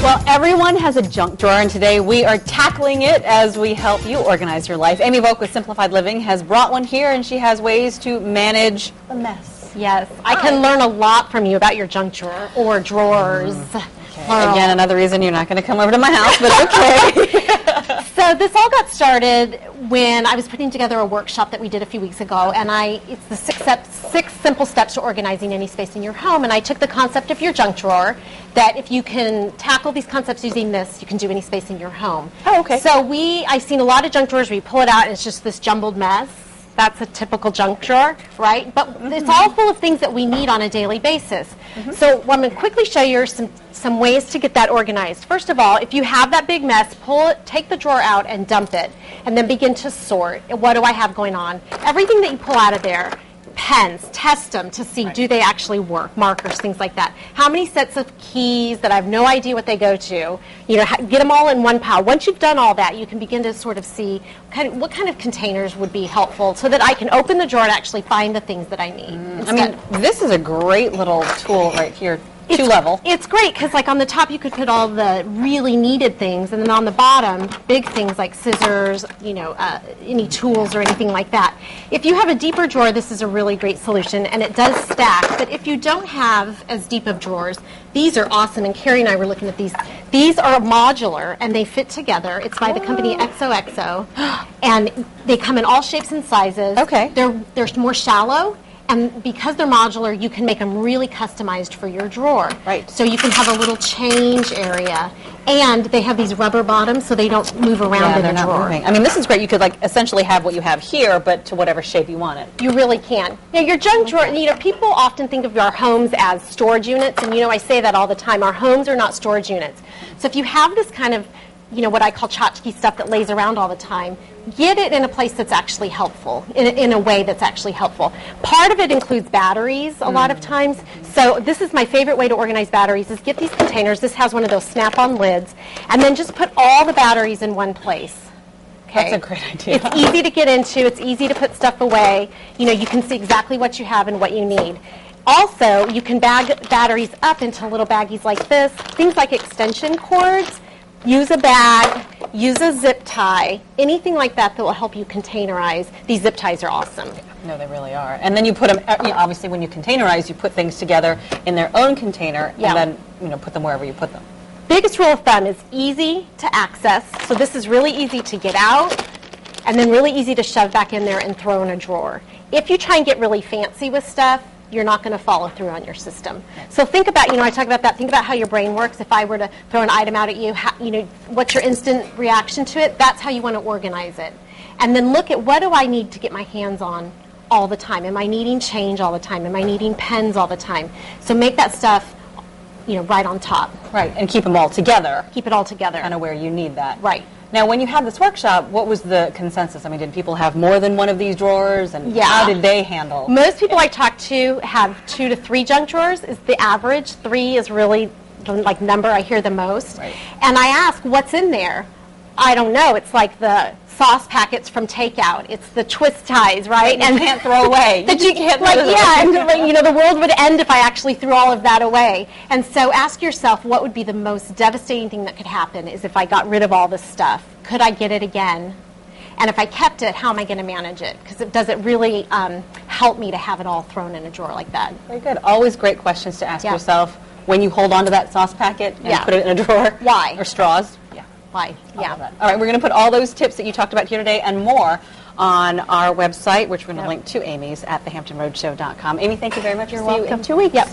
Well, everyone has a junk drawer, and today we are tackling it as we help you organize your life. Amy Volk with Simplified Living has brought one here, and she has ways to manage the mess. Yes, I can learn a lot from you about your junk drawer or drawers. Okay. Again, another reason you're not going to come over to my house, but okay. So this all got started when I was putting together a workshop that we did a few weeks ago, and it's the six simple steps to organizing any space in your home. And I took the concept of your junk drawer, that if you can tackle these concepts using this, you can do any space in your home. Oh, okay. So I've seen a lot of junk drawers where you pull it out and it's just this jumbled mess. That's a typical junk drawer, right? But it's all full of things that we need on a daily basis. So I'm going to quickly show you some ways to get that organized. First of all, if you have that big mess, take the drawer out and dump it, and then begin to sort. What do I have going on? Everything that you pull out of there, pens, test them to see, do they actually work, markers, things like that. How many sets of keys that I have no idea what they go to, get them all in one pile. Once you've done all that, you can begin to sort of see what kind of containers would be helpful so that I can open the drawer and actually find the things that I need. I mean, this is a great little tool right here. Two-level. It's great because, like, on the top you could put all the really needed things, and then on the bottom, big things like scissors, any tools or anything like that. If you have a deeper drawer, this is a really great solution, and it does stack. But if you don't have as deep of drawers, these are awesome. And Carrie and I were looking at these. These are modular, and they fit together. It's by the company XOXO, and they come in all shapes and sizes. Okay. They're more shallow. And because they're modular, you can make them really customized for your drawer. Right. So you can have a little change area. And they have these rubber bottoms so they don't move around in the drawer. They're not moving. I mean, this is great. You could essentially have what you have here, but to whatever shape you want it. You really can. Now, your junk drawer, people often think of our homes as storage units. And, I say that all the time. Our homes are not storage units. So if you have this kind of, what I call tchotchke stuff that lays around all the time, get it in a place that's actually helpful, in a way that's actually helpful. Part of it includes batteries a lot of times. So this is my favorite way to organize batteries, is get these containers. This has one of those snap-on lids. And then just put all the batteries in one place. Okay? That's a great idea. It's easy to get into. It's easy to put stuff away. You can see exactly what you have and what you need. Also, you can bag batteries up into little baggies like this. Things like extension cords. Use a bag, use a zip tie, anything like that will help you containerize. These zip ties are awesome. No, they really are. And then you put them, obviously when you containerize, you put things together in their own container and then, put them wherever you put them. Biggest rule of thumb is easy to access. So this is really easy to get out and then really easy to shove back in there and throw in a drawer. If you try and get really fancy with stuff, you're not going to follow through on your system. So think about, I talk about that, think about how your brain works. If I were to throw an item out at you, what's your instant reaction to it? That's how you want to organize it. And then look at, what do I need to get my hands on all the time? Am I needing change all the time? Am I needing pens all the time? So make that stuff, right on top. Right, and keep them all together. Keep it all together. Kind of where you need that. Right. Now, when you had this workshop, what was the consensus? I mean, did people have more than one of these drawers, and how did they handle? Most people I talk to have 2 to 3 junk drawers is the average. 3 is really the number I hear the most. Right. And I ask, what's in there? I don't know. It's like the sauce packets from takeout. It's the twist ties, right? And you can't throw away. That you can't, the world would end if I actually threw all of that away. And so ask yourself, what would be the most devastating thing that could happen is if I got rid of all this stuff. Could I get it again? And if I kept it, how am I going to manage it? Because does it really help me to have it all thrown in a drawer like that? Very good. Always great questions to ask yourself when you hold on to that sauce packet and put it in a drawer. Why? Or straws. Why? Yeah. All right, we're going to put all those tips that you talked about here today and more on our website, which we're going to link to Amy's at thehamptonroadshow.com. Amy, thank you very much. You're See you welcome. in 2 weeks. Yep.